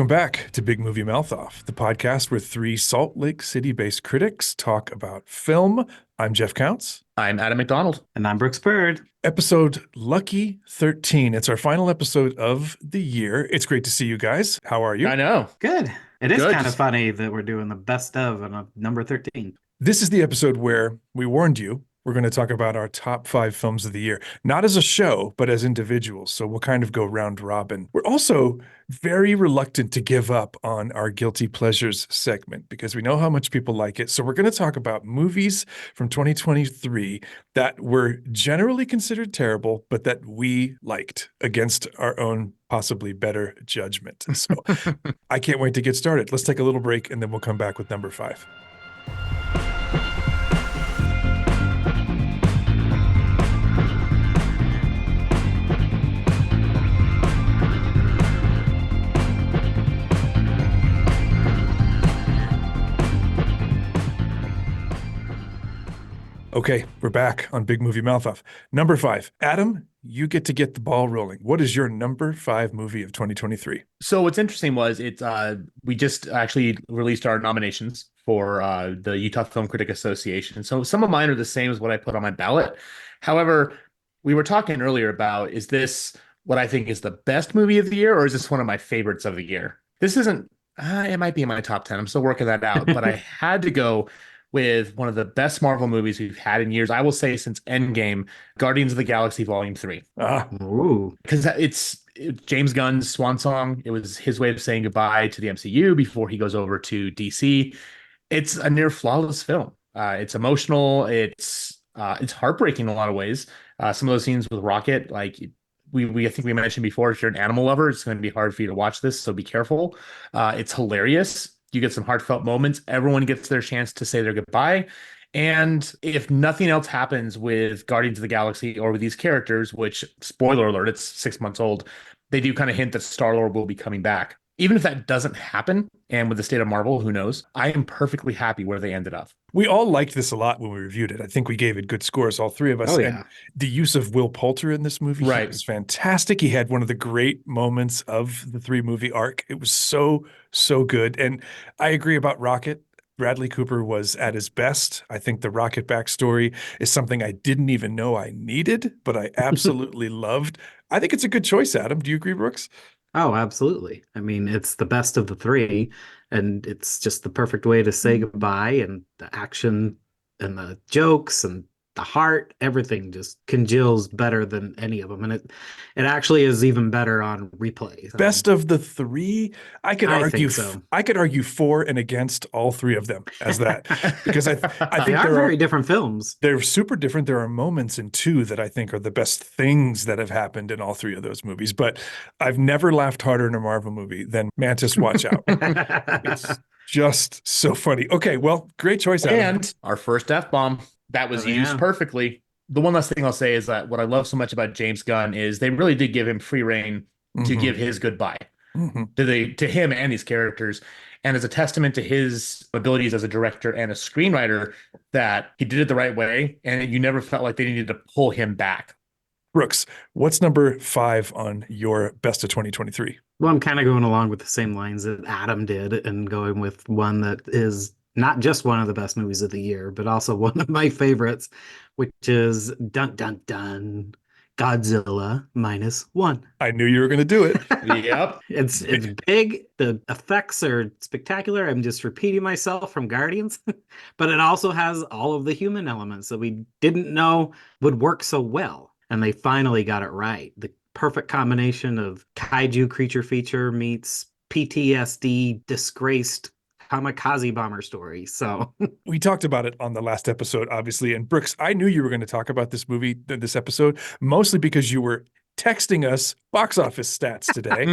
Welcome back to Big Movie Mouth Off, the podcast where three Salt Lake City-based critics talk about film. I'm Jeff Counts. I'm Adam McDonald. And I'm Brooks Bird. Episode Lucky 13. It's our final episode of the year. It's great to see you guys. How are you? I know. Good. It is Good. kind of funny that we're doing the best of on number 13. This is the episode where we warned you we're going to talk about our top 5 films of the year, not as a show, but as individuals. So we'll kind of go round robin. We're also very reluctant to give up on our Guilty Pleasures segment because we know how much people like it. So we're going to talk about movies from 2023 that were generally considered terrible, but that we liked against our own possibly better judgment. So I can't wait to get started. Let's take a little break and then we'll come back with number 5. Okay, we're back on Big Movie Mouth Off. Number 5. Adam, you get to get the ball rolling. What is your number 5 movie of 2023? So what's interesting was we just actually released our nominations for the Utah Film Critic Association. So some of mine are the same as what I put on my ballot. However, we were talking earlier about, is this what I think is the best movie of the year, or is this one of my favorites of the year? This isn't, it might be in my top 10. I'm still working that out, but I had to go with one of the best Marvel movies we've had in years. I will say since Endgame, Guardians of the Galaxy Volume 3. Because it's James Gunn's swan song. It was his way of saying goodbye to the MCU before he goes over to DC. It's a near flawless film. It's emotional. It's heartbreaking in a lot of ways. Some of those scenes with Rocket, like I think we mentioned before, if you're an animal lover, it's going to be hard for you to watch this, so be careful. It's hilarious. You get some heartfelt moments. Everyone gets their chance to say their goodbye. And if nothing else happens with Guardians of the Galaxy or with these characters, which, spoiler alert, it's 6 months old, they do kind of hint that Star-Lord will be coming back. Even if that doesn't happen, and with the state of Marvel, who knows, I am perfectly happy where they ended up. We all liked this a lot when we reviewed it. I think we gave it good scores, all three of us. Oh, yeah. And the use of Will Poulter in this movie was fantastic. He had one of the great moments of the 3-movie arc. It was so, so good. And I agree about Rocket. Bradley Cooper was at his best. I think the Rocket backstory is something I didn't even know I needed, but I absolutely loved. I think it's a good choice, Adam. Do you agree, Brooks? Oh, absolutely. I mean, it's the best of the 3, and it's just the perfect way to say goodbye, and the action and the jokes and the heart, everything just congeals better than any of them. And it actually is even better on replay. Best of the 3? I could argue so. I could argue for and against all 3 of them as that. Because I think they are very different films. They're super different. There are moments in 2 that I think are the best things that have happened in all 3 of those movies. But I've never laughed harder in a Marvel movie than Mantis Watch Out. It's just so funny. Okay, well, great choice, Adam. And our first F-bomb. That was used perfectly. The one last thing I'll say is that what I love so much about James Gunn is they really did give him free reign to give his goodbye to him and these characters. And as a testament to his abilities as a director and a screenwriter, that he did it the right way. And you never felt like they needed to pull him back. Brooks, what's number 5 on your best of 2023? Well, I'm kind of going along with the same lines that Adam did and going with one that is not just one of the best movies of the year, but also one of my favorites, which is Dun Dun Dun, Godzilla -1. I knew you were going to do it. Yep. It's big. The effects are spectacular. I'm just repeating myself from Guardians, but it also has all of the human elements that we didn't know would work so well. And they finally got it right. The perfect combination of kaiju creature feature meets PTSD disgraced kamikaze bomber story. So we talked about it on the last episode, obviously. And Brooks, I knew you were going to talk about this movie, this episode, mostly because you were texting us box office stats today.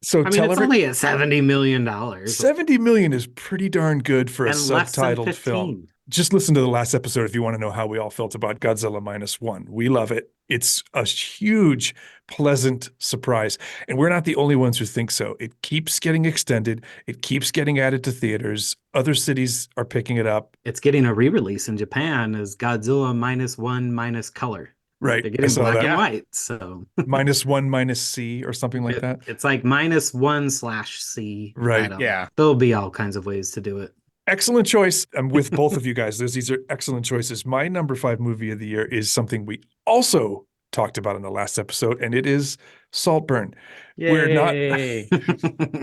So I mean, it's only at $70 million. $70 million is pretty darn good for a subtitled film. Just listen to the last episode if you want to know how we all felt about Godzilla -1. We love it. It's a huge, pleasant surprise. And we're not the only ones who think so. It keeps getting extended. It keeps getting added to theaters. Other cities are picking it up. It's getting a re-release in Japan as Godzilla -1 minus color. Right. They're I getting saw black that. and Yeah. white. So -1 -C or something like that. it's like -1/C. Right. I don't Yeah. know. There'll be all kinds of ways to do it. Excellent choice. I'm with both of you guys. These are excellent choices. My number 5 movie of the year is something we also talked about in the last episode, and it is Saltburn. We're not, Yay.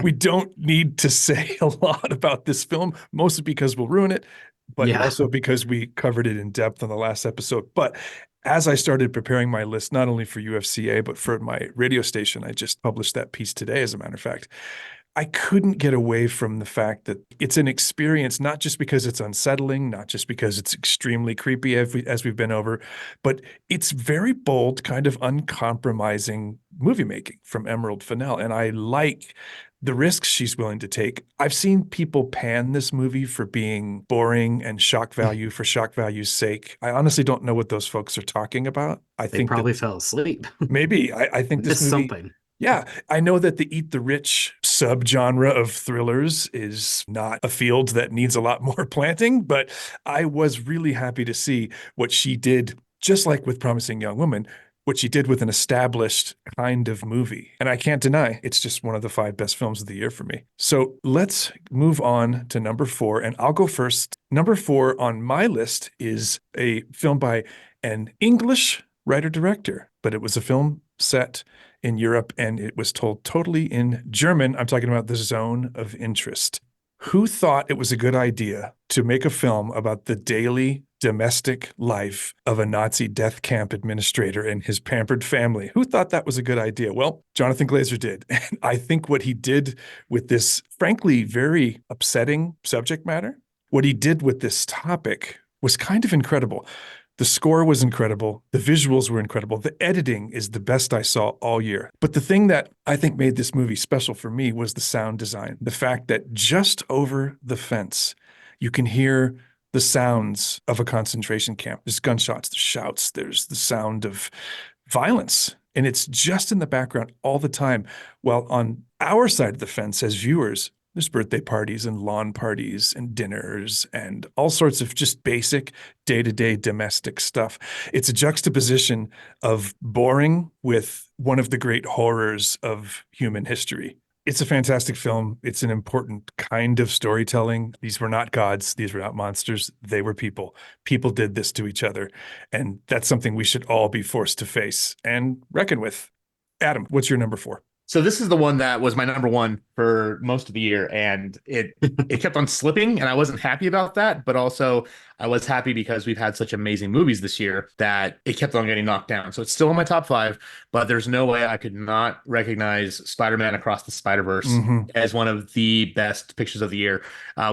we don't need to say a lot about this film, mostly because we'll ruin it, but Yeah. also because we covered it in depth on the last episode. But as I started preparing my list, not only for UFCA, but for my radio station, I just published that piece today, as a matter of fact. I couldn't get away from the fact that it's an experience, not just because it's unsettling, not just because it's extremely creepy as we've been over, but it's very bold, kind of uncompromising movie making from Emerald Fennell. And I like the risks she's willing to take. I've seen people pan this movie for being boring and shock value for shock value's sake. I honestly don't know what those folks are talking about. I They think probably that fell asleep. maybe I think this Missed movie. something. Yeah, I know that the Eat the Rich subgenre of thrillers is not a field that needs a lot more planting, but I was really happy to see what she did, just like with Promising Young Woman, what she did with an established kind of movie. And I can't deny it's just one of the 5 best films of the year for me. So let's move on to number 4, and I'll go first. Number 4 on my list is a film by an English writer-director, but it was a film set in Europe, and it was told totally in German. I'm talking about The Zone of Interest. Who thought it was a good idea to make a film about the daily domestic life of a Nazi death camp administrator and his pampered family? Who thought that was a good idea? Well, Jonathan Glazer did. And I think what he did with this, frankly, very upsetting subject matter, what he did with this topic was kind of incredible. The score was incredible. The visuals were incredible. The editing is the best I saw all year. But the thing that I think made this movie special for me was the sound design. The fact that just over the fence, you can hear the sounds of a concentration camp. There's gunshots, there's shouts, there's the sound of violence. And it's just in the background all the time. While on our side of the fence, as viewers, there's birthday parties and lawn parties and dinners and all sorts of just basic day-to-day domestic stuff. It's a juxtaposition of boring with one of the great horrors of human history. It's a fantastic film. It's an important kind of storytelling. These were not gods. These were not monsters. They were people. People did this to each other. And that's something we should all be forced to face and reckon with. Adam, what's your number 4? So this is the one that was my number 1 for most of the year, and it kept on slipping, and I wasn't happy about that. But also, I was happy because we've had such amazing movies this year that it kept on getting knocked down. So it's still in my top 5, but there's no way I could not recognize Spider-Man Across the Spider-Verse as one of the best pictures of the year.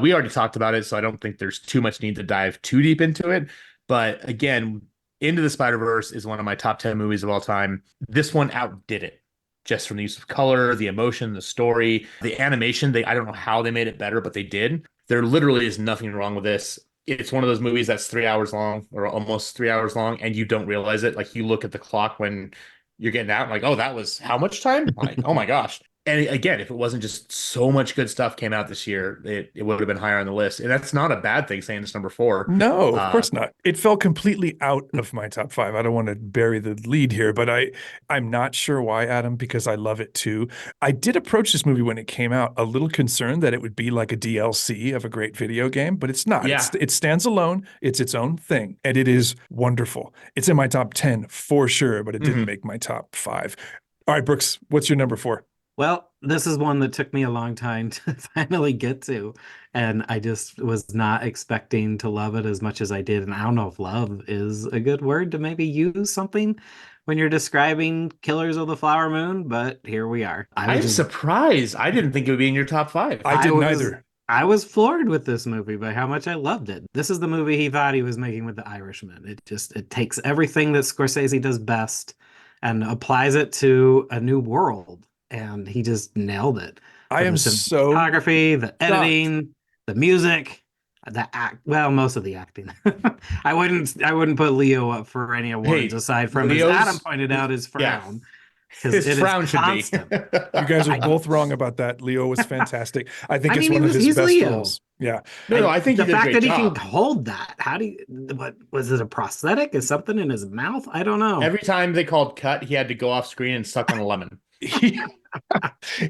We already talked about it, so I don't think there's too much need to dive too deep into it. But again, Into the Spider-Verse is one of my top 10 movies of all time. This one outdid it. Just from the use of color, the emotion, the story, the animation. I don't know how they made it better, but they did. There literally is nothing wrong with this. It's one of those movies that's 3 hours long or almost 3 hours long, and you don't realize it. Like, you look at the clock when you're getting out, like, oh, that was how much time? Like, oh my gosh. And again, if it wasn't just so much good stuff came out this year, it would have been higher on the list. And that's not a bad thing saying it's number 4. No, of course not. It fell completely out of my top 5. I don't want to bury the lead here, but I'm not sure why, Adam, because I love it too. I did approach this movie when it came out a little concerned that it would be like a DLC of a great video game, but it's not. Yeah. It stands alone. It's its own thing, and it is wonderful. It's in my top 10 for sure, but it didn't make my top 5. All right, Brooks, what's your number 4? Well, this is one that took me a long time to finally get to, and I just was not expecting to love it as much as I did. And I don't know if love is a good word to maybe use something when you're describing Killers of the Flower Moon, but here we are. I'm surprised. I didn't think it would be in your top 5. I didn't either. I was floored with this movie by how much I loved it. This is the movie he thought he was making with The Irishman. It takes everything that Scorsese does best and applies it to a new world. And he just nailed it. I am so cinematography, the editing, the music, the act. Well, most of the acting. I wouldn't put Leo up for any awards aside from, as Adam pointed out, his frown. because His it is frown should be. constant. You guys are I- both wwrong about that. Leo was fantastic. I think I it's mean, one of his he's best Leo. roles. Yeah. No, I think the he did a fact great that he can job. hold that. How do you? What was it? A prosthetic? Is something in his mouth? I don't know. Every time they called cut, he had to go off screen and suck on a lemon. He,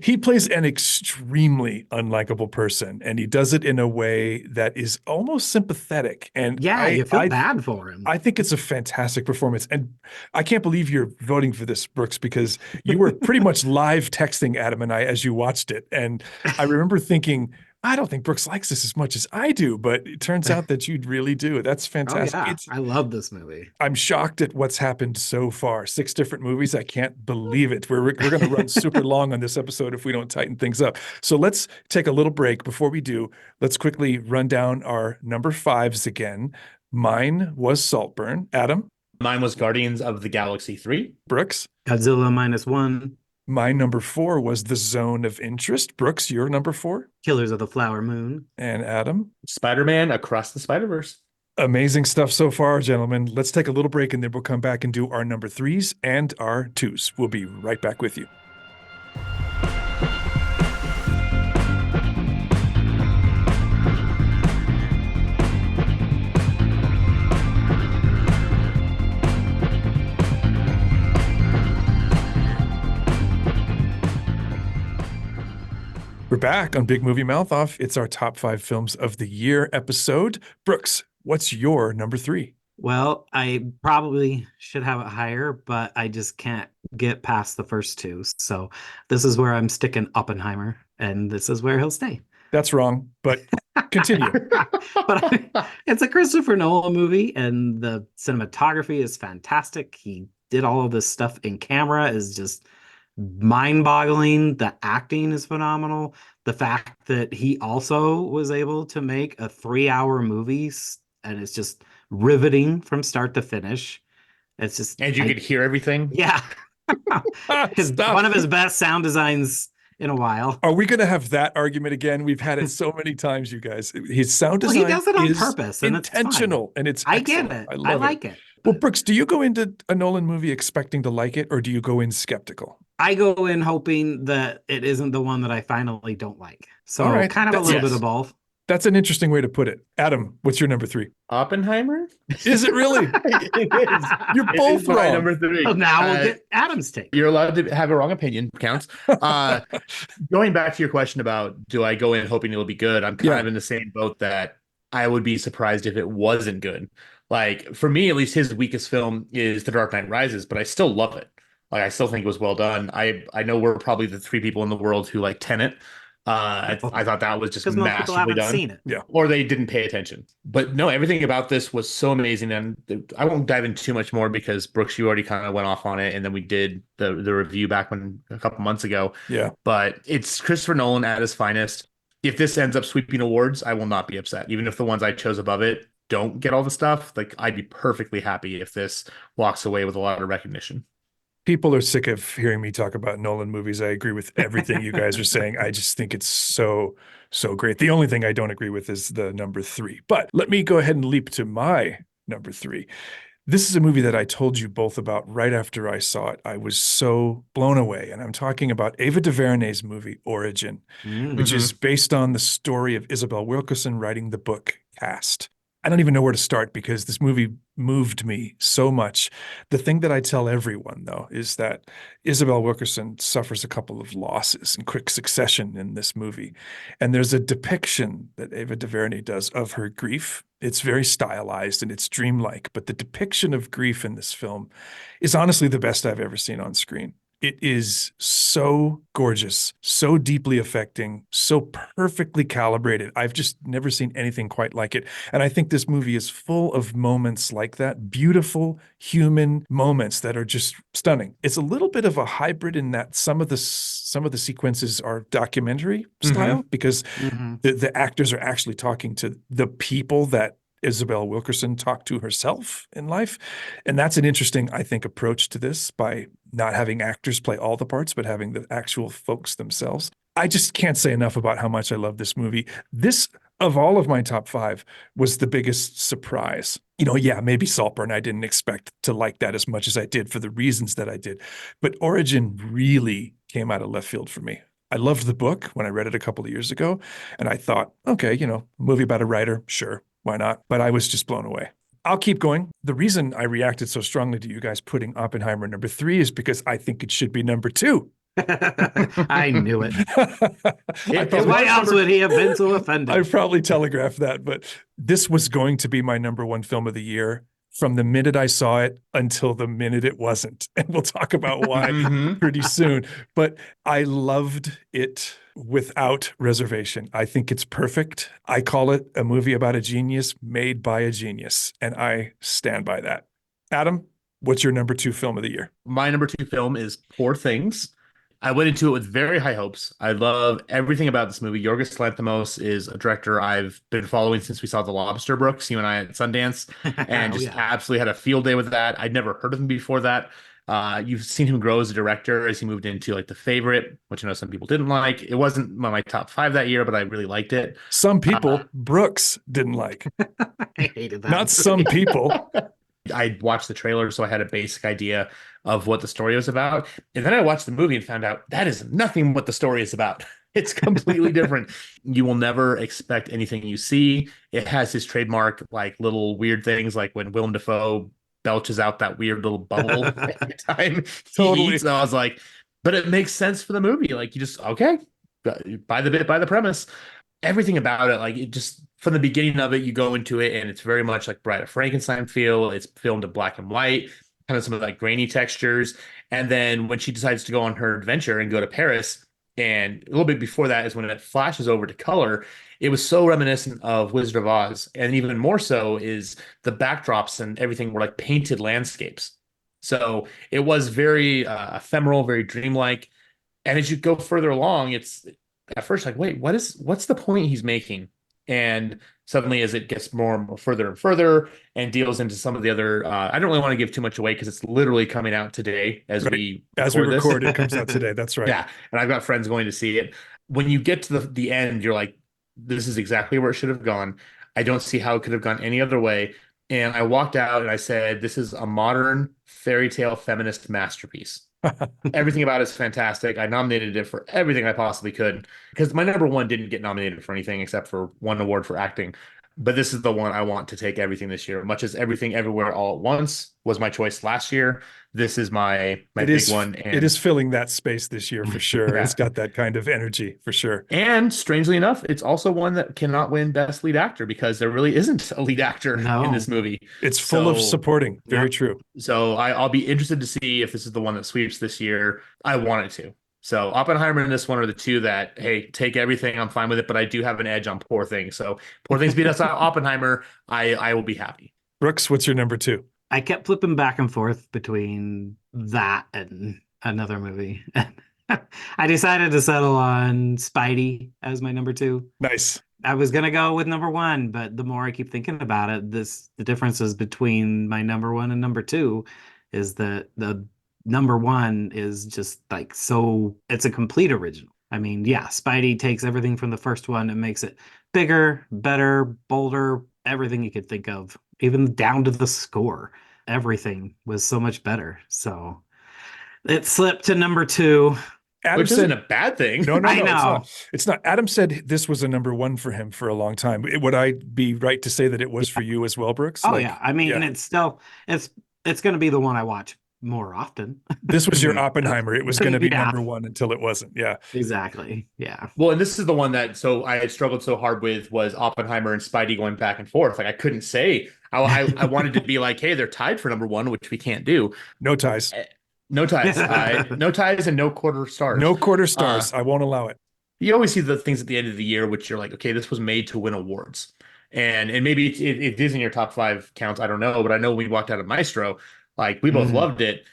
he plays an extremely unlikable person, and he does it in a way that is almost sympathetic. And Yeah, you feel bad for him. I think it's a fantastic performance. And I can't believe you're voting for this, Brooks, because you were pretty much live texting Adam and I as you watched it. And I remember thinking, I don't think Brooks likes this as much as I do, but it turns out that you really do. That's Oh fantastic. yeah, I love this movie. I'm shocked at what's happened so far. 6 different movies. I can't believe it. We're going to run super long on this episode if we don't tighten things up. So let's take a little break. Before we do, let's quickly run down our number 5s again. Mine was Saltburn. Adam? Mine was Guardians of the Galaxy 3. Brooks? Godzilla -1, My number 4 was The Zone of Interest. Brooks, your number 4? Killers of the Flower Moon. And Adam? Spider-Man Across the Spider-Verse. Amazing stuff so far, gentlemen. Let's take a little break and then we'll come back and do our number 3s and our 2s. We'll be right back with you. We're back on Big Movie Mouth Off. It's our top 5 films of the year episode. Brooks, what's your number 3? Well, I probably should have it higher, but I just can't get past the first 2. So this is where I'm sticking Oppenheimer, and this is where he'll stay. That's wrong, but continue. But it's a Christopher Nolan movie, and the cinematography is fantastic. He did all of this stuff in camera is just mind-boggling. The acting is phenomenal. The fact that he also was able to make a 3-hour movie, and it's just riveting from start to finish. It's just And you could hear everything. yeah. One of his best sound designs in a while. Are we going to have that argument again? We've had it so many times, you guys. His sound Well, design he does it on is purpose, and it's fine. intentional, and it's I get excellent. it. love I it. like it. Well, Brooks, do you go into a Nolan movie expecting to like it, or do you go in skeptical? I go in hoping that it isn't the one that I finally don't like. So All right, kind of a that's- little yes. bit of both. That's an interesting way to put it. Adam, what's your number 3? Oppenheimer? Is it really? It is. You're It both is my wrong. number 3. Well, now we'll get Adam's take. You're allowed to have a wrong opinion. Counts. Going back to your question about do I go in hoping it'll be good? I'm kind Yeah. of in the same boat that I would be surprised if it wasn't good. Like for me, at least his weakest film is The Dark Knight Rises, but I still love it. Like I still think it was well done. I know we're probably the 3 people in the world who like Tenet. I thought that was just Because most people massively haven't done. seen it. Or they didn't pay attention. But no, everything about this was so amazing. And I won't dive in too much more because Brooks, you already kind of went off on it. And then we did the review back a couple months ago. Yeah. But it's Christopher Nolan at his finest. If this ends up sweeping awards, I will not be upset. Even if the ones I chose above it don't get all the stuff, like I'd be perfectly happy if this walks away with a lot of recognition. People are sick of hearing me talk about Nolan movies. I agree with everything you guys are saying. I just think it's so great. The only thing I don't agree with is the number 3. But let me go ahead and leap to my number 3. This is a movie that I told you both about right after I saw it. I was so blown away. And I'm talking about Ava DuVernay's movie, Origin, which is based on the story of Isabel Wilkerson writing the book Cast. I don't even know where to start because this movie moved me so much. The thing that I tell everyone, though, is that Isabel Wilkerson suffers a couple of losses in quick succession in this movie. And there's a depiction that Ava DuVernay does of her grief. It's very stylized and it's dreamlike, but the depiction of grief in this film is honestly the best I've ever seen on screen. It is so gorgeous, so deeply affecting, so perfectly calibrated. I've just never seen anything quite like it. And I think this movie is full of moments like that, beautiful human moments that are just stunning. It's a little bit of a hybrid in that some of the sequences are documentary style because the actors are actually talking to the people that Isabel Wilkerson talked to herself in life. And that's an interesting, I think, approach to this by not having actors play all the parts, but having the actual folks themselves. I just can't say enough about how much I love this movie. This of all of my top five was the biggest surprise. Yeah, maybe Saltburn. I didn't expect to like that as much as I did for the reasons that I did. But Origin really came out of left field for me. I loved the book when I read it a couple of years ago, and I thought, okay, movie about a writer, sure, why not? But I was just blown away. I'll keep going. The reason I reacted so strongly to you guys putting Oppenheimer number 3 is because I think it should be number 2. I knew it. It Why was else number- would he have been so offended? I probably telegraphed that, but this was going to be my number 1 film of the year from the minute I saw it until the minute it wasn't. And we'll talk about why Mhm. pretty soon. But I loved it without reservation. I think it's perfect. I call it a movie about a genius made by a genius, and I stand by that. Adam, what's your number 2 film of the year? My number 2 film is Poor Things. I went into it with very high hopes. I love everything about this movie. Yorgos Lanthimos is a director I've been following since we saw The Lobster, Brooks, you and I at Sundance, and Oh, just yeah. absolutely had a field day with that. I'd never heard of him before that. You've seen him grow as a director as he moved into like The Favorite, which I know some people didn't like. It wasn't my top 5 that year, but I really liked it. Some people Brooks didn't like. I hated that. Not some people. I watched the trailer, so I had a basic idea of what the story was about. And then I watched the movie and found out that is nothing what the story is about. It's completely different. You will never expect anything you see. It has his trademark, like little weird things, like when Willem Dafoe belches out that weird little bubble every time Totally. he eats. And I was like, but it makes sense for the movie. Like, you just, okay, by the bit, by the premise. Everything about it, like, it just, from the beginning of it, you go into it and it's very much like Bride of Frankenstein feel. It's filmed in black and white, kind of some of like grainy textures. And then when she decides to go on her adventure and go to Paris, and a little bit before that is when it flashes over to color, it was so reminiscent of Wizard of Oz. And even more so is the backdrops and everything were like painted landscapes. So it was very ephemeral, very dreamlike. And as you go further along, it's at first like, wait, what's the point he's making? And suddenly, as it gets more and more further and further and deals into some of the other, I don't really want to give too much away because it's literally coming out today as Right. we As we this. record, it comes out today. That's right. Yeah, and I've got friends going to see it. When you get to the end, you're like, this is exactly where it should have gone. I don't see how it could have gone any other way. And I walked out and I said, this is a modern fairy tale feminist masterpiece. Everything about it is fantastic. I nominated it for everything I possibly could because my number 1 didn't get nominated for anything except for 1 award for acting. But this is the one I want to take everything this year. Much as Everything Everywhere All at Once was my choice last year, this is my big one. And it is filling that space this year for sure. Yeah. It's got that kind of energy for sure. And strangely enough, it's also one that cannot win Best Lead Actor because there really isn't a lead actor No. in this movie. It's full of So- supporting. Very true. So I'll be interested to see if this is the one that sweeps this year. I want it to. So Oppenheimer and this one are the two that, hey, take everything. I'm fine with it, but I do have an edge on Poor Things. So Poor Things beat us out Oppenheimer. I will be happy. Brooks, what's your number 2? I kept flipping back and forth between that and another movie. I decided to settle on Spidey as my number 2. Nice. I was gonna go with number 1, but the more I keep thinking about it, the differences between my number 1 and number 2 is that the number 1 is just like it's a complete original. I mean, yeah, Spidey takes everything from the first one and makes it bigger, better, bolder, everything you could think of, even down to the score. Everything was so much better. So it slipped to number 2. Adam Which isn't said, a bad thing. no, I it's know. not. It's not. Adam said this was a number 1 for him for a long time. Would I be right to say that it was for you as well, Brooks? Oh yeah, I mean, yeah. it's still it's going to be the one I watch more often. This was your Oppenheimer. It was going to be Yeah. number 1 until it wasn't. Yeah. Exactly. Yeah. Well, and this is the one that I had struggled so hard with was Oppenheimer and Spidey going back and forth. Like I couldn't say. I wanted to be like, hey, they're tied for number 1, which we can't do. No ties. No ties. No ties and no quarter stars. No quarter stars. I won't allow it. You always see the things at the end of the year, which you're like, okay, this was made to win awards. And maybe it is in your top 5 counts. I don't know. But I know we walked out of Maestro. Like we both loved it.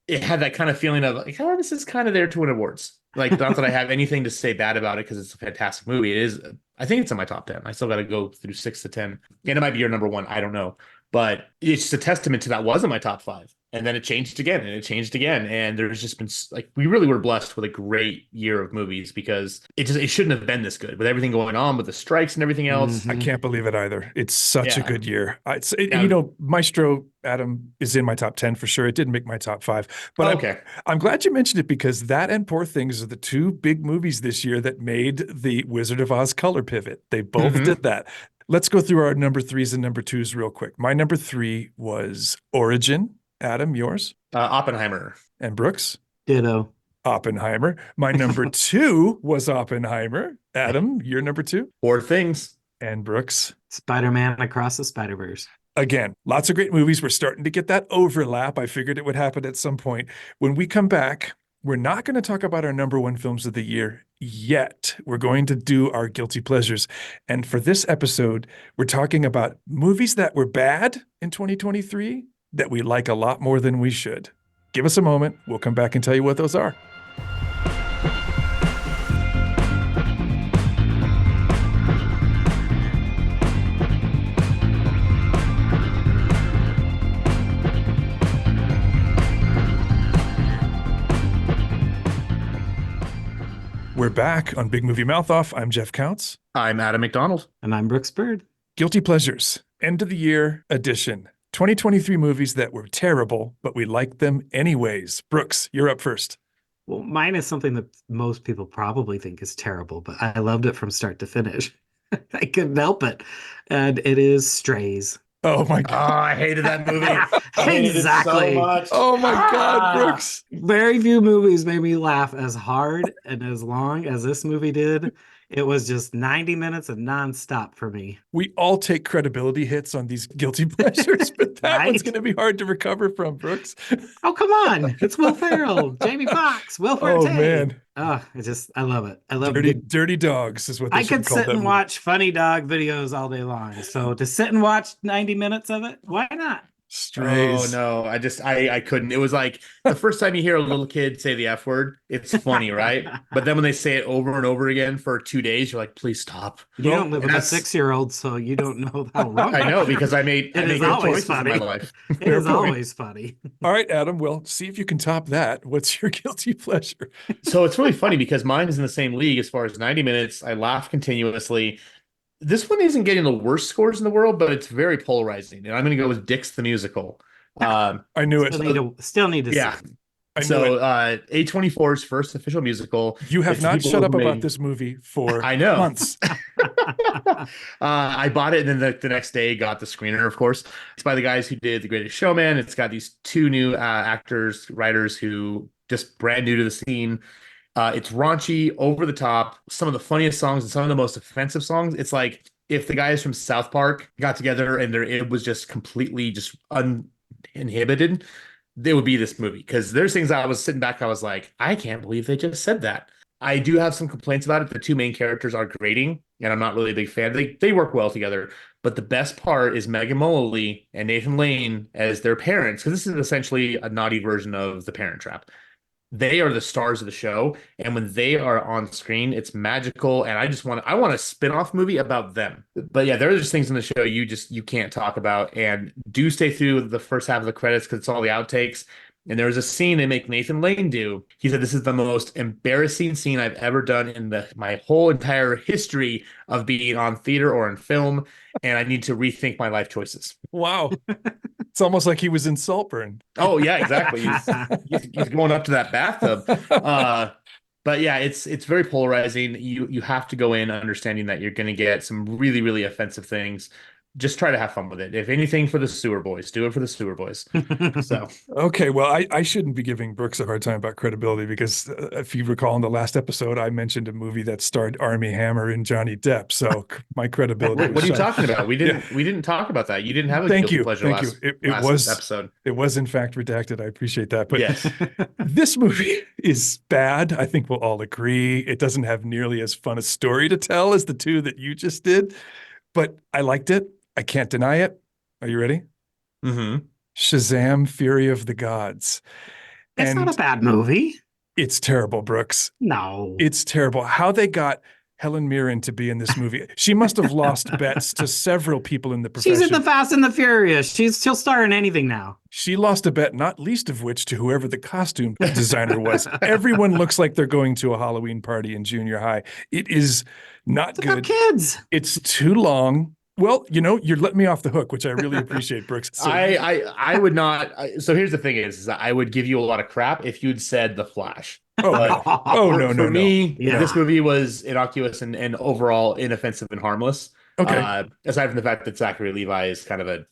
It had that kind of feeling of like, oh, this is kind of there to win awards. Like, not that I have anything to say bad about it because it's a fantastic movie. It is. I think it's in my top 10. I still got to go through 6 to 10. And it might be your number 1. I don't know. But it's just a testament to that wasn't my top five. And then it changed again and it changed again. And there's just been like, we really were blessed with a great year of movies because it shouldn't have been this good with everything going on with the strikes and everything else. Mhm. I can't believe it either. It's such a Yeah. good year. Yeah. You know, Maestro, Adam, is in my top 10 for sure. It didn't make my top 5, but Okay. I'm glad you mentioned it because that and Poor Things are the two big movies this year that made the Wizard of Oz color pivot. They both Mhm. did that. Let's go through our number 3s and number 2s real quick. My number 3 was Origin. Adam, yours? Oppenheimer. And Brooks? Ditto. Oppenheimer. My number 2 was Oppenheimer. Adam, your number 2? Poor Things. And Brooks? Spider-Man Across the Spider-Verse. Again, lots of great movies. We're starting to get that overlap. I figured it would happen at some point. When we come back, we're not going to talk about our number 1 films of the year yet. We're going to do our guilty pleasures. And for this episode, we're talking about movies that were bad in 2023 that we like a lot more than we should. Give us a moment. We'll come back and tell you what those are. We're back on Big Movie Mouth Off. I'm Jeff Counts. I'm Adam McDonald. And I'm Brooks Bird. Guilty Pleasures, end of the year edition. 2023 movies that were terrible, but we liked them anyways. Brooks, you're up first. Well, mine is something that most people probably think is terrible, but I loved it from start to finish. I couldn't help it. And it is Strays. Oh my Oh, God. I hated that movie. I hated it Exactly. so much. Oh my God, Ah! Brooks. Very few movies made me laugh as hard and as long as this movie did. It was just 90 minutes of nonstop for me. We all take credibility hits on these guilty pleasures, but that Right? one's going to be hard to recover from, Brooks. Oh, come on. It's Will Ferrell, Jamie Foxx, Will Forte. Oh man, Oh, I love it. I love dirty, good. dirty dogs is what they I should could call sit that and movie. watch funny dog videos all day long. So to sit and watch 90 minutes of it, why not? Strays. Oh no, I couldn't. It was like the first time you hear a little kid say the F word, it's funny, right? But then when they say it over and over again for 2 days, you're like, please stop. You Well, don't live and with a that's- 6-year-old, so you don't know how wrong. I know because I made It is good always choices in my funny. life. It Fair is point. always funny. All right, Adam. Well, see if you can top that. What's your guilty pleasure? So it's really funny because mine is in the same league as far as 90 minutes. I laugh continuously. This one isn't getting the worst scores in the world, but it's very polarizing. And I'm going to go with Dix the Musical. I knew it. Still need to Yeah. see. I knew So it. A24's first official musical. You have it's not people shut who up about made- this movie for I know. months. I bought it and then the next day got the screener, of course. It's by the guys who did The Greatest Showman. It's got these two new actors, writers who just brand new to the scene. It's raunchy, over the top, some of the funniest songs and some of the most offensive songs. It's like if the guys from South Park got together and it was just completely just uninhibited, they would be this movie. Because there's things I was sitting back, I was like, I can't believe they just said that. I do have some complaints about it. The two main characters are grating, and I'm not really a big fan. They work well together. But the best part is Megan Mullally and Nathan Lane as their parents, because this is essentially a naughty version of The Parent Trap. They are the stars of the show, and when they are on screen, it's magical. And I want a spin-off movie about them. But yeah, there are just things in the show you can't talk about, and do stay through the first half of the credits because it's all the outtakes. And there's a scene they make Nathan Lane do. He said, "This is the most embarrassing scene I've ever done in my whole entire history of being on theater or in film, and I need to rethink my life choices." Wow. It's almost like he was in Saltburn. Oh yeah, exactly. He's going up to that bathtub. But yeah, it's very polarizing. You have to go in understanding that you're going to get some really, really offensive things. Just try to have fun with it. If anything, for the sewer boys, do it for the sewer boys. So Okay, well, I shouldn't be giving Brooks a hard time about credibility because if you recall in the last episode, I mentioned a movie that starred Armie Hammer and Johnny Depp. So my credibility. what are you was shot. talking about? We didn't talk about that. You didn't have a Thank guilty you. pleasure Thank last, you. It last was episode. It was in fact redacted. I appreciate that. But Yes. this movie is bad. I think we'll all agree. It doesn't have nearly as fun a story to tell as the two that you just did, but I liked it. I can't deny it. Are you ready? Mm-hmm. Shazam! Fury of the Gods. It's And not a bad movie. it's terrible, Brooks. No. It's terrible. How they got Helen Mirren to be in this movie. She must have lost bets to several people in the profession. She's in the Fast and the Furious. She'll star in anything now. She lost a bet, not least of which to whoever the costume designer was. Everyone looks like they're going to a Halloween party in junior high. It is not It's good. about kids. It's too long. Well, you're letting me off the hook, which I really appreciate, Brooks. So I would not. So here's the thing: is that I would give you a lot of crap if you'd said The Flash. oh, But no, for me, Yeah. this movie was innocuous and overall inoffensive and harmless. Okay. Aside from the fact that Zachary Levi is kind of a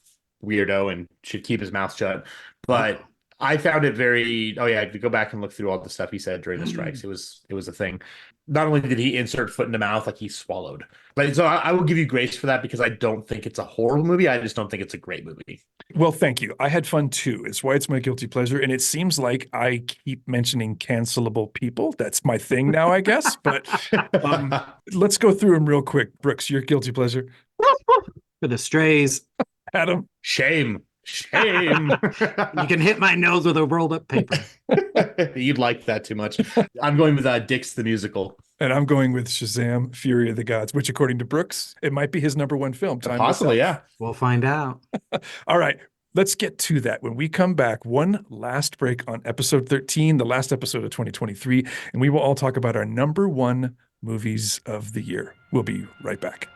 weirdo and should keep his mouth shut, but I found it very. Oh yeah, if you go back and look through all the stuff he said during the strikes, it was a thing. Not only did he insert foot in the mouth, like he swallowed. But so I will give you grace for that because I don't think it's a horrible movie. I just don't think it's a great movie. Well, thank you. I had fun too. It's why it's my guilty pleasure. And it seems like I keep mentioning cancelable people. That's my thing now, I guess. But let's go through them real quick. Brooks, your guilty pleasure. For the Strays. Adam. Shame. You can hit my nose with a rolled up paper. You'd like that too much. I'm going with Dix the Musical. And I'm going with Shazam, Fury of the Gods, which according to Brooks, it might be his number one film. Time will Possibly, tell. yeah. We'll find out. All right. Let's get to that. When we come back, one last break on episode 13, the last episode of 2023, and we will all talk about our number one movies of the year. We'll be right back.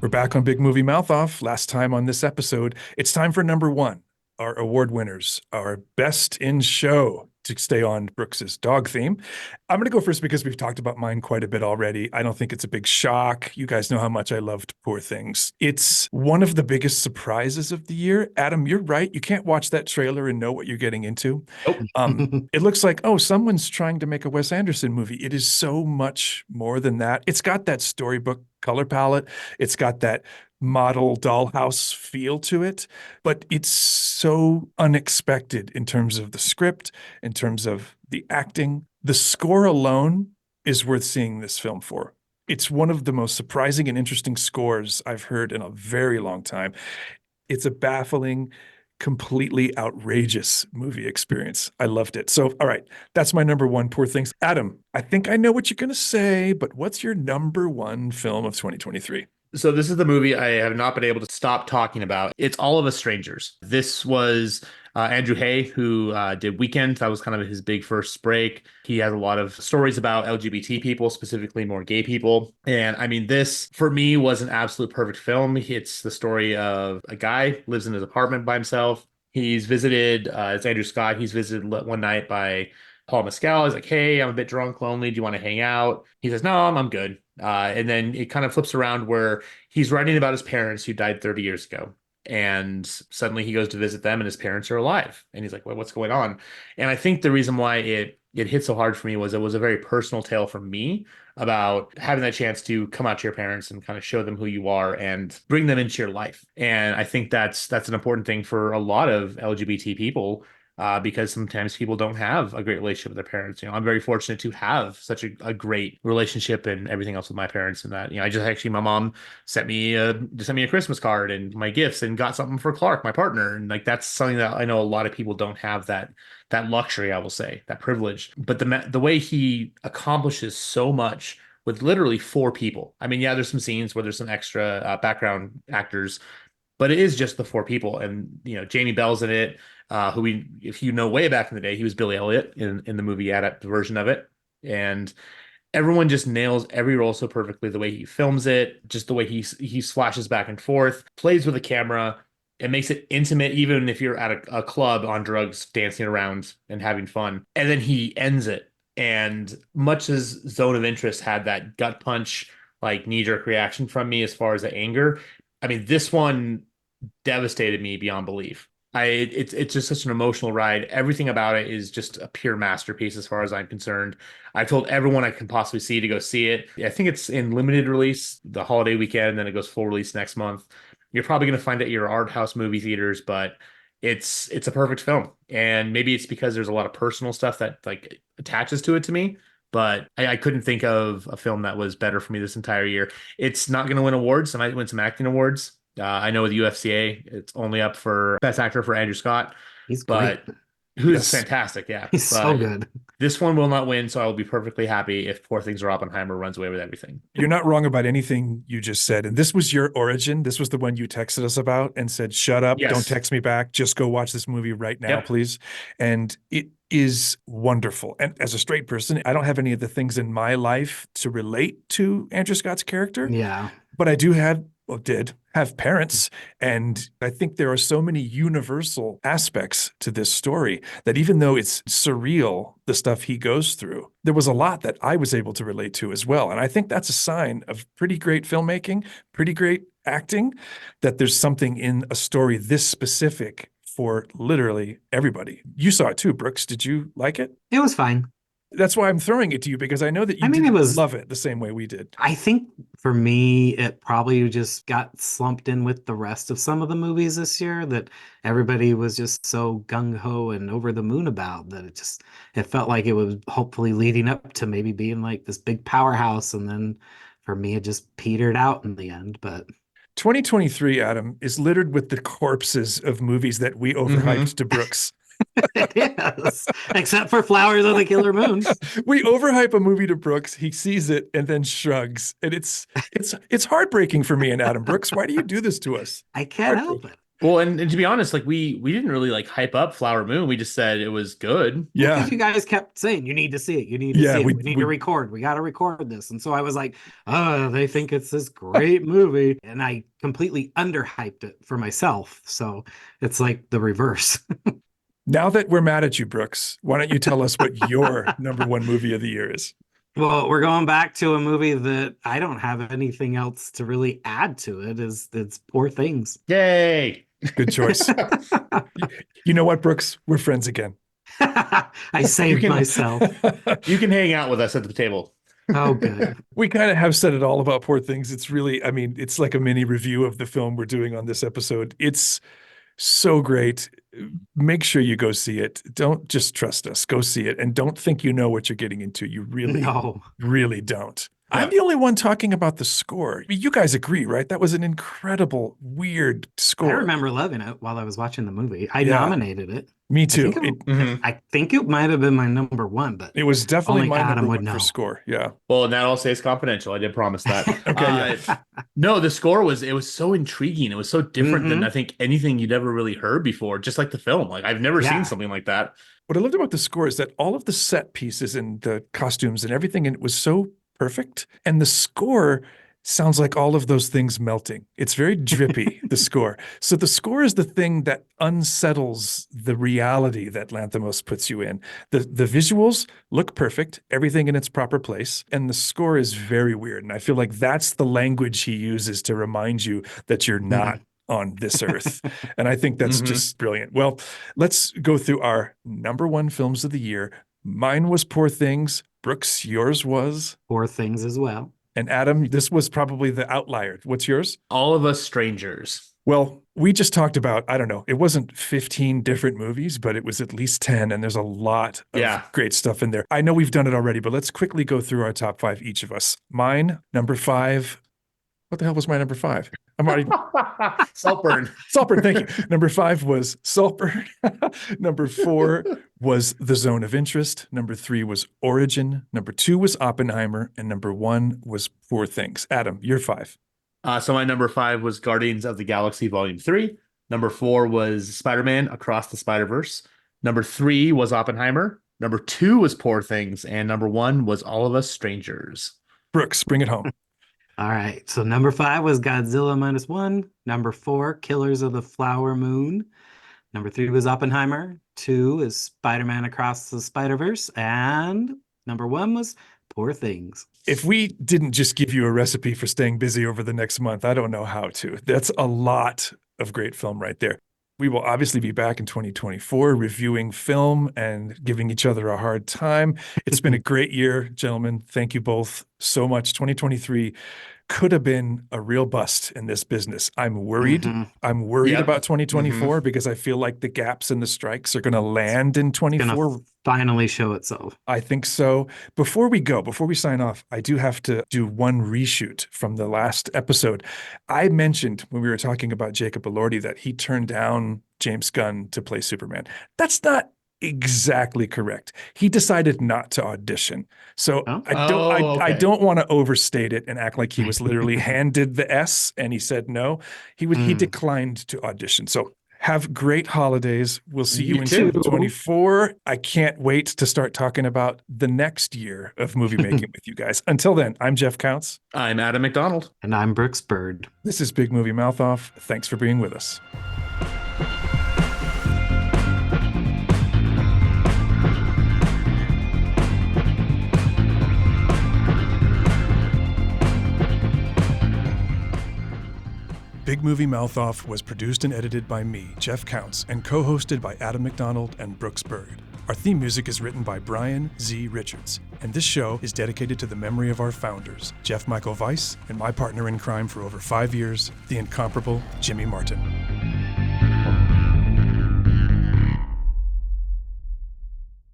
We're back on Big Movie Mouth Off. Last time on this episode, it's time for number one, our award winners, our best in show, to stay on Brooks's dog theme. I'm going to go first because we've talked about mine quite a bit already. I don't think it's a big shock. You guys know how much I loved Poor Things. It's one of the biggest surprises of the year. Adam, you're right. You can't watch that trailer and know what you're getting into. Nope. It looks like, oh, someone's trying to make a Wes Anderson movie. It is so much more than that. It's got that storybook color palette. It's got that model dollhouse feel to it, but it's so unexpected in terms of the script, in terms of the acting. The score alone is worth seeing this film for. It's one of the most surprising and interesting scores I've heard in a very long time. It's a baffling, completely outrageous movie experience. I loved it. So, all right, that's my number one, Poor Things. Adam, I think I know what you're going to say, but what's your number one film of 2023? So this is the movie I have not been able to stop talking about. It's All of Us Strangers. This was Andrew Hay, who did Weekend. That was kind of his big first break. He has a lot of stories about LGBT people, specifically more gay people. And I mean, this for me was an absolute perfect film. It's the story of a guy lives in his apartment by himself. He's visited, it's Andrew Scott. He's visited one night by Paul Mescal. He's like, hey, I'm a bit drunk, lonely. Do you want to hang out? He says, no, I'm good. And then it kind of flips around where he's writing about his parents who died 30 years ago. And suddenly he goes to visit them and his parents are alive. And he's like, well, what's going on? And I think the reason why it hit so hard for me was it was a very personal tale for me about having that chance to come out to your parents and kind of show them who you are and bring them into your life. And I think that's an important thing for a lot of LGBT people. Because sometimes people don't have a great relationship with their parents. You know, I'm very fortunate to have such a great relationship and everything else with my parents. And that, you know, I just actually, my mom sent me a Christmas card and my gifts and got something for Clark, my partner. And like, that's something that I know a lot of people don't have that luxury, I will say, that privilege. But the way he accomplishes so much with literally 4 people. I mean, yeah, there's some scenes where there's some extra background actors, but it is just the 4 people. And, you know, Jamie Bell's in it. Who if you know way back in the day, he was Billy Elliot in the movie adapt version of it. And everyone just nails every role so perfectly. The way he films it, just the way he flashes back and forth, plays with the camera. It makes it intimate, even if you're at a club on drugs, dancing around and having fun. And then he ends it. And much as Zone of Interest had that gut punch, like knee-jerk reaction from me as far as the anger, I mean, this one devastated me beyond belief. It's just such an emotional ride. Everything about it is just a pure masterpiece as far as I'm concerned. I told everyone I can possibly see to go see it. I think it's in limited release the holiday weekend, and then it goes full release next month. You're probably going to find it at your art house movie theaters, but it's a perfect film. And maybe it's because there's a lot of personal stuff that like attaches to it to me. but I couldn't think of a film that was better for me this entire year. It's not going to win awards. It might win some acting awards. I know with UFCA, it's only up for Best Actor for Andrew Scott, He's great. but who's Yes. fantastic, yeah. He's But so good. this one will not win, so I will be perfectly happy if Poor Things or Oppenheimer runs away with everything. You're not wrong about anything you just said. And this was your origin. This was the one you texted us about and said, shut up, Yes. don't text me back. Just go watch this movie right now, Yep. please. And it is wonderful. And as a straight person, I don't have any of the things in my life to relate to Andrew Scott's character, Yeah. but I did have parents. And I think there are so many universal aspects to this story that even though it's surreal, the stuff he goes through, there was a lot that I was able to relate to as well. And I think that's a sign of pretty great filmmaking, pretty great acting, that there's something in a story this specific for literally everybody. You saw it too, Brooks. Did you like it? It was fine. That's why I'm throwing it to you, because I know that you I mean, didn't it was- love it the same way we did. I think for me, it probably just got slumped in with the rest of some of the movies this year that everybody was just so gung-ho and over the moon about that it felt like it was hopefully leading up to maybe being like this big powerhouse. And then for me, it just petered out in the end. But 2023, Adam, is littered with the corpses of movies that we overhyped to Brooks. it is, except for Flowers of the Killer Moon. We overhype a movie to Brooks. He sees it and then shrugs. And it's heartbreaking for me and Adam. Brooks, why do you do this to us? I can't help it. Well, and to be honest, like we didn't really like hype up Flower Moon. We just said it was good. Yeah. Because you guys kept saying, you need to see it. You need to Yeah, see it. we- We need we- to record. We got to record this. And so I was like, oh, they think it's this great movie. And I completely underhyped it for myself. So it's like the reverse. Now that we're mad at you, Brooks, why don't you tell us what your number one movie of the year is? Well, we're going back to a movie that I don't have anything else to really add to it. It's Poor Things. Yay! Good choice. You know what, Brooks? We're friends again. I saved can- myself. You can hang out with us at the table. Oh, good. We kind of have said it all about Poor Things. It's really, I mean, it's like a mini review of the film we're doing on this episode. It's so great. Make sure you go see it. Don't just trust us. Go see it. And don't think you know what you're getting into. You really, No. really don't. Yeah. I'm the only one talking about the score. I mean, you guys agree, right? That was an incredible, weird score. I remember loving it while I was watching the movie. I Yeah. nominated it. Me too. think it- Mhm. I think it might have been my number one, but It was definitely Only my Adam number would one know. for score. Yeah. Well, and that all stays confidential. I did promise that. Okay, No, the score was so intriguing. It was so different than Mhm. I think anything you'd ever really heard before, just like the film. Like I've never Yeah. seen something like that. What I loved about the score is that all of the set pieces and the costumes and everything in it was so perfect. And the score sounds like all of those things melting. It's very drippy, the score. So the score is the thing that unsettles the reality that Lanthimos puts you in. The visuals look perfect, everything in its proper place, and the score is very weird. And I feel like that's the language he uses to remind you that you're not on this earth. And I think that's Mhm. just brilliant. Well, let's go through our number one films of the year. Mine was Poor Things. Brooks, yours was. Poor Things as well. And Adam, this was probably the outlier. What's yours? All of Us Strangers. Well, we just talked about, I don't know, it wasn't 15 different movies, but it was at least 10, and there's a lot of Yeah. great stuff in there. I know we've done it already, but let's quickly go through our top five, each of us. Mine, number five. What the hell was my number five? I'm already Saltburn. Saltburn, thank you. Number five was Saltburn. Number four was The Zone of Interest. Number three was Origin. Number two was Oppenheimer. And number one was Poor Things. Adam, you're five. So my number 5 was Guardians of the Galaxy Volume 3. Number 4 was Spider-Man Across the Spider-Verse. Number 3 was Oppenheimer. Number 2 was Poor Things. And number 1 was All of Us Strangers. Brooks, bring it home. All right. So number 5 was Godzilla -1. Number 4, Killers of the Flower Moon. Number 3 was Oppenheimer. 2 is Spider-Man Across the Spider-Verse. And number 1 was Poor Things. If we didn't just give you a recipe for staying busy over the next month, I don't know how to. That's a lot of great film right there. We will obviously be back in 2024 reviewing film and giving each other a hard time. It's been a great year, gentlemen. Thank you both so much. 2023 could have been a real bust in this business. I'm worried. Mhm. I'm worried Yep. about 2024 because I feel like the gaps and the strikes are going to land in Gonna 24. finally show itself. I think so. Before we sign off, I do have to do one reshoot from the last episode. I mentioned when we were talking about Jacob Elordi that he turned down James Gunn to play Superman. That's not exactly correct. He decided not to audition. So Oh. I Okay. don't want to overstate it and act like he was literally handed the S and he said no. He Mm. declined to audition. So have great holidays. We'll see you You in too. 2024. I can't wait to start talking about the next year of movie making with you guys. Until then, I'm Jeff Counts. I'm Adam McDonald. And I'm Brooks Bird. This is Big Movie Mouth Off. Thanks for being with us. Big Movie Mouth Off was produced and edited by me, Jeff Counts, and co-hosted by Adam McDonald and Brooks Bird. Our theme music is written by Brian Z. Richards, and this show is dedicated to the memory of our founders, Jeff Michael Weiss, and my partner in crime for over 5 years, the incomparable Jimmy Martin.